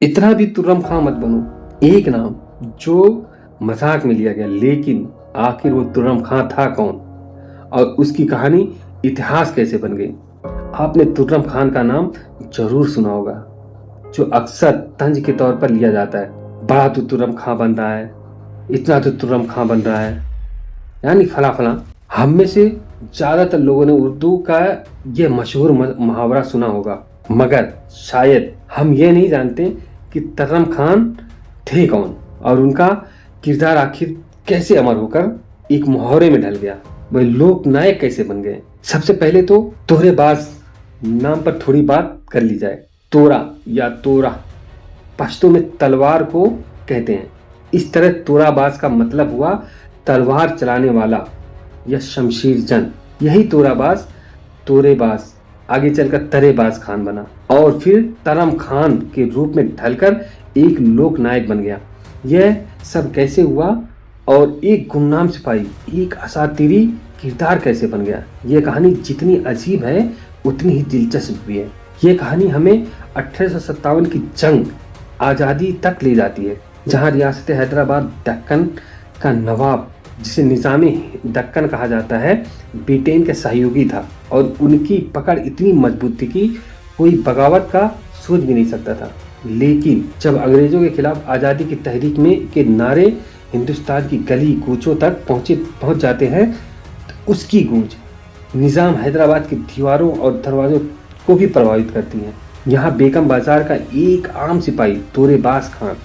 इतना भी तुर्रम खां मत बनो। एक नाम जो मजाक में लिया गया, लेकिन आखिर वो तुर्रम खां था कौन और उसकी कहानी इतिहास कैसे बन गई। आपने तुर्रम खान का नाम जरूर सुना होगा, जो अक्सर तंज के तौर पर लिया जाता है। बड़ा तो तुर्रम खां बन रहा है, इतना तो तुर्रम खां बन रहा है, यानी फला फला। हम में से ज्यादातर लोगों ने उर्दू का ये मशहूर मुहावरा सुना होगा, मगर शायद हम ये नहीं जानते कि तुर्रम खान थे कौन और उनका किरदार आखिर कैसे अमर होकर एक मुहावरे में ढल गया, वह लोक नायक कैसे बन गए। सबसे पहले तो तोहरेबाज नाम पर थोड़ी बात कर ली जाए। तोरा या तोरा पश्तो में तलवार को कहते हैं। इस तरह तोराबाज का मतलब हुआ तलवार चलाने वाला या शमशीर जंग। यही तोराबाज तोरेबाज आगे चलकर तरेबाज खान बना और फिर तरम खान के रूप में ढलकर एक लोक नायक बन गया। यह सब कैसे हुआ और एक गुमनाम सिपाही एक असातिरी किरदार कैसे बन गया, यह कहानी जितनी अजीब है उतनी ही दिलचस्प भी है। यह कहानी हमें 1857 की जंग आजादी तक ले जाती है, जहां रियासत हैदराबाद दक्कन का नवाब, जिसे निजामे दक्कन कहा जाता है, ब्रिटेन के सहयोगी था और उनकी पकड़ इतनी मजबूत थी कि कोई बगावत का सोच भी नहीं सकता था। लेकिन जब अंग्रेजों के खिलाफ आजादी की तहरीक में के नारे हिंदुस्तान की गली कूचों तक पहुंच जाते हैं, तो उसकी गूंज निजाम हैदराबाद की दीवारों और दरवाजों को भी प्रभावित करती है। यहाँ बेगम बाजार का एक आम सिपाही तोरेबाज खान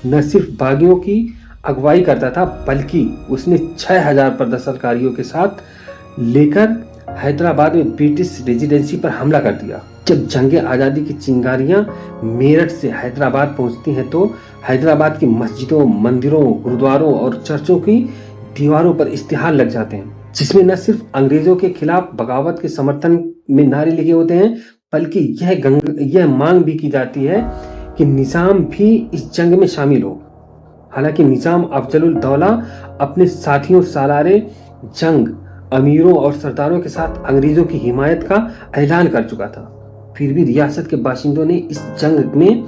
न सिर्फ बागियों की अगुवाई करता था, बल्कि उसने 6000 प्रदर्शनकारियों के साथ लेकर हैदराबाद में ब्रिटिश रेजिडेंसी पर हमला कर दिया। जब जंगे आजादी की चिंगारियां मेरठ से हैदराबाद पहुंचती हैं, तो हैदराबाद की मस्जिदों, मंदिरों, गुरुद्वारों और चर्चों की दीवारों पर इश्तिहार लग जाते हैं, जिसमें न सिर्फ अंग्रेजों के खिलाफ बगावत के समर्थन में नारे लिखे होते हैं, बल्कि यह मांग भी की जाती है कि निजाम भी इस जंग में शामिल हो। हालांकि निजाम अफजलुल दौला अपने साथियों सालारे जंग, अमीरों और सरदारों के साथ अंग्रेजों की हिमायत का ऐलान कर चुका था, फिर भी रियासत के बाशिंदों ने इस जंग में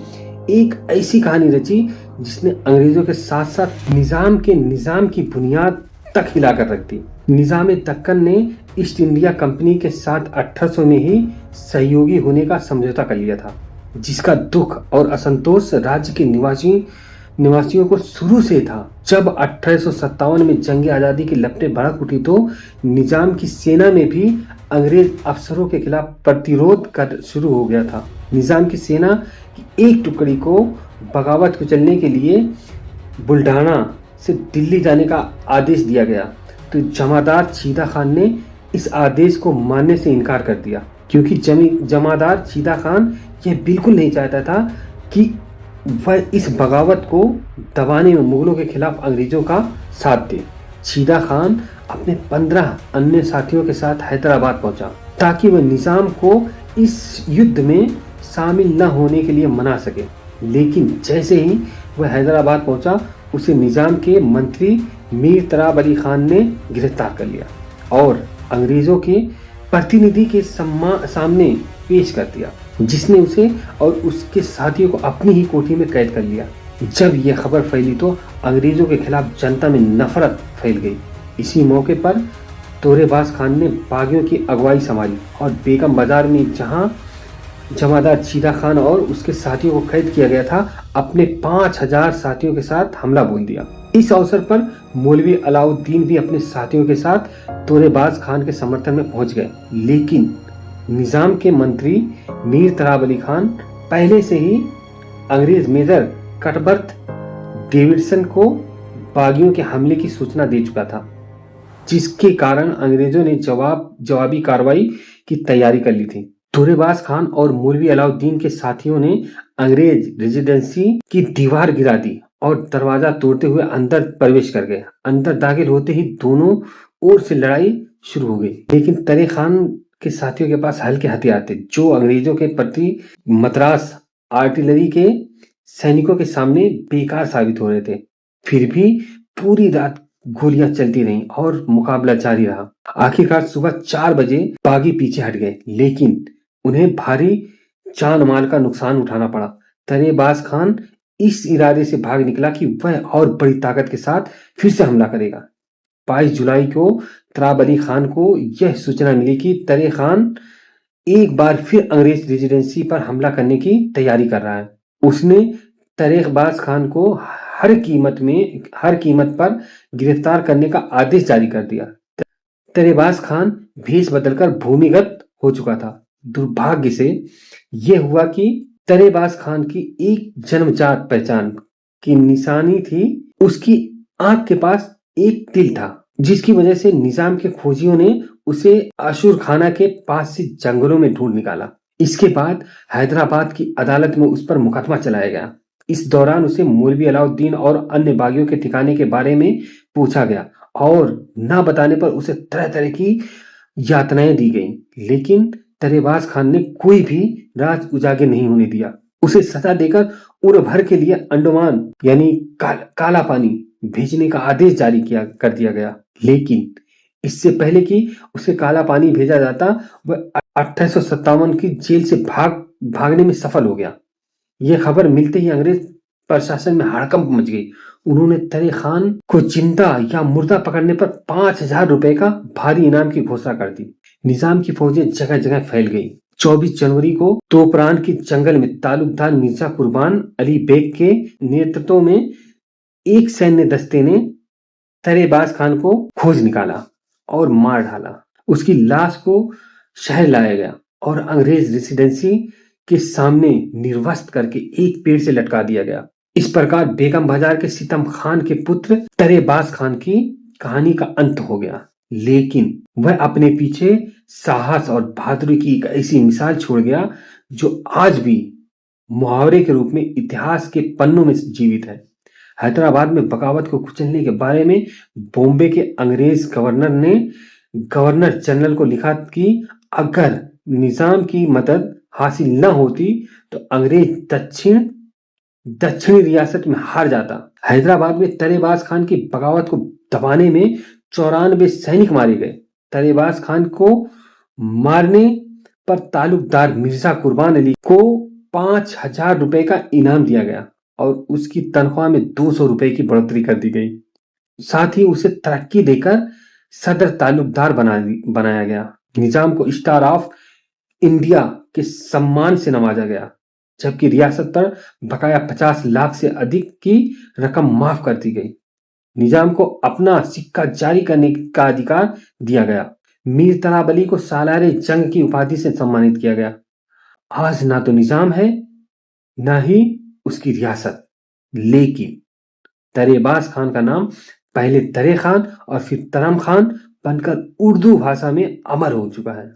एक ऐसी कहानी रची जिसने अंग्रेजों के साथ साथ निजाम की बुनियाद तक हिलाकर रख दी। निजाम दक्कन ने ईस्ट इंडिया कंपनी के साथ 1800 में ही सहयोगी होने का समझौता कर लिया था, जिसका दुख और असंतोष राज्य के निवासियों को शुरू से था। जब 1857 में जंग आजादी की लपटें भड़क उठी, तो निजाम की सेना में भी अंग्रेज अफसरों के खिलाफ प्रतिरोध कर शुरू हो गया था। निजाम की सेना की एक टुकड़ी को बगावत कुचलने के लिए बुल्ढाना से दिल्ली जाने का आदेश दिया गया, तो जमादार छीदा खान ने इस आदेश को मानने से इनकार कर दिया, क्योंकि जमादार छीदा खान यह बिल्कुल नहीं चाहता था कि वह इस बगावत को दबाने में मुगलों के खिलाफ अंग्रेजों का साथ दे। छीदा खान अपने 15 अन्य साथियों के साथ हैदराबाद पहुंचा, ताकि वह निजाम को इस युद्ध में शामिल न होने के लिए मना सके। लेकिन जैसे ही वह हैदराबाद पहुंचा, उसे निजाम के मंत्री मीर तराब अली खान ने गिरफ्तार कर लिया और अंग्रेजों के प्रतिनिधि के सामने पेश कर दिया, जिसने उसे और उसके साथियों को अपनी ही कोठी में कैद कर लिया। जब यह खबर फैली, तो अंग्रेजों के खिलाफ जनता में नफरत फैल गई। इसी मौके पर तोरेबाज खान ने बागियों की अगुवाई संभाली और बेगम बाजार में, जहां जमादार छीदा खान और उसके साथियों को कैद किया गया था, अपने 5000 साथियों के साथ हमला बोल दिया। इस अवसर पर मौलवी अलाउद्दीन भी अपने साथियों के साथ तोरेबाज खान के समर्थन में पहुंच गए। लेकिन निजाम के मंत्री मीर तराब अली खान पहले से ही अंग्रेज मेजर कटबर्थ डेविडसन को बागियों के हमले की सूचना दे चुका था, जिसके कारण अंग्रेजों ने जवाबी कार्रवाई की तैयारी कर ली थी। तोरेबाज खान और मौलवी अलाउद्दीन के साथियों ने अंग्रेज रेजिडेंसी की दीवार गिरा दी और दरवाजा तोड़ते हुए अंदर प्रवेश कर गए। अंदर दाखिल होते ही दोनों ओर से लड़ाई शुरू हो गई, लेकिन तरे खान के साथियों के पास हल्के हथियार थे, जो अंग्रेजों के प्रति मद्रास आर्टिलरी के सैनिकों के सामने बेकार साबित हो रहे थे। फिर भी पूरी रात गोलियां चलती रहीं और मुकाबला जारी रहा। आखिरकार सुबह 4 बजे बागी पीछे हट गए, लेकिन उन्हें भारी जान माल का नुकसान उठाना पड़ा। तरेबाज खान इस इरादे से भाग निकला कि वह और बड़ी ताकत के साथ फिर से हमला करेगा। 22 जुलाई को तराब अली खान को यह सूचना मिली कि तरे खान एक बार फिर अंग्रेज रेजिडेंसी पर हमला करने की तैयारी कर रहा है। उसने तरेबाज खान को हर कीमत पर गिरफ्तार करने का आदेश जारी कर दिया। तरेबाज खान भेष बदलकर भूमिगत हो चुका था। दुर्भाग्य से यह हुआ कि तरेबाज खान की एक जन्मजात पहचान की निशानी थी। उसकी आंख के पास एक तिल था, जिसकी वजह से निजाम के खोजियों ने उसे अशूर खाना के पास से जंगलों में ढूंढ निकाला। इसके बाद हैदराबाद की अदालत में उस पर मुकदमा चलाया गया। इस दौरान उसे मौलवी अलाउद्दीन और अन्य बागियों के ठिकाने के बारे में पूछा गया और न बताने पर उसे तरह तरह की यातनाएं दी गईं। लेकिन तरेबाज खान ने कोई भी राज उजागर नहीं होने दिया। उसे सजा देकर उम्र भर के लिए अंडमान यानी काला पानी भेजने का आदेश जारी कर दिया गया। लेकिन इससे पहले कि उसे काला पानी भेजा जाता, वह 1857 की जेल से भागने में सफल हो गया। यह खबर मिलते ही अंग्रेज प्रशासन में हड़कंप मच गई। उन्होंने तरे खान को जिंदा या मुर्दा पकड़ने पर 5,000 रुपए का भारी इनाम की घोषणा कर दी। निजाम की फौजें जगह जगह फैल गई। 24 जनवरी को तोपरान के जंगल में तालुकदार मिर्जा कुर्बान अली बेग के नेतृत्व में एक सैन्य दस्ते ने तरेबाज खान को खोज निकाला और मार डाला। उसकी लाश को शहर लाया गया और अंग्रेज रेसिडेंसी के सामने निर्वस्त्र करके एक पेड़ से लटका दिया गया। इस प्रकार बेगम बाजार के सितम खान के पुत्र तरेबाज खान की कहानी का अंत हो गया। लेकिन वह अपने पीछे साहस और बहादुरी की एक ऐसी मिसाल छोड़ गया जो आज भी मुहावरे के रूप में इतिहास के पन्नों में जीवित है। हैदराबाद में बगावत को कुचलने के बारे में बॉम्बे के अंग्रेज गवर्नर ने गवर्नर जनरल को लिखा कि अगर निजाम की मदद हासिल न होती तो अंग्रेज दक्षिणी रियासत में हार जाता। हैदराबाद में तरेबाज खान की बगावत को दबाने में 94 सैनिक मारे गए। तरेबाज खान को मारने पर तालुकदार मिर्जा कुर्बान अली को 5,000 रुपए का इनाम दिया गया और उसकी तनख्वाह में 200 रुपए की बढ़ोतरी कर दी गई। साथ ही उसे तरक्की देकर सदर तालुकदार बनाया गया। निजाम को स्टार ऑफ इंडिया के सम्मान से नवाजा गया, जबकि रियासत पर बकाया 50 लाख से अधिक की रकम माफ कर दी गई। निजाम को अपना सिक्का जारी करने का अधिकार दिया गया। मीर तराब अली को सालारे जंग की उपाधि से सम्मानित किया गया। आज ना तो निजाम है ना ही उसकी रियासत, लेकिन तरेबाज खान का नाम पहले तरे खान और फिर तरम खान बनकर उर्दू भाषा में अमर हो चुका है।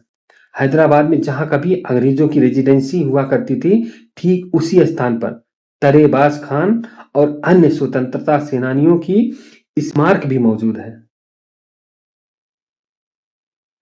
हैदराबाद में जहां कभी अंग्रेजों की रेजिडेंसी हुआ करती थी, ठीक उसी स्थान पर तरेबाज खान और अन्य स्वतंत्रता सेनानियों की स्मारक भी मौजूद है।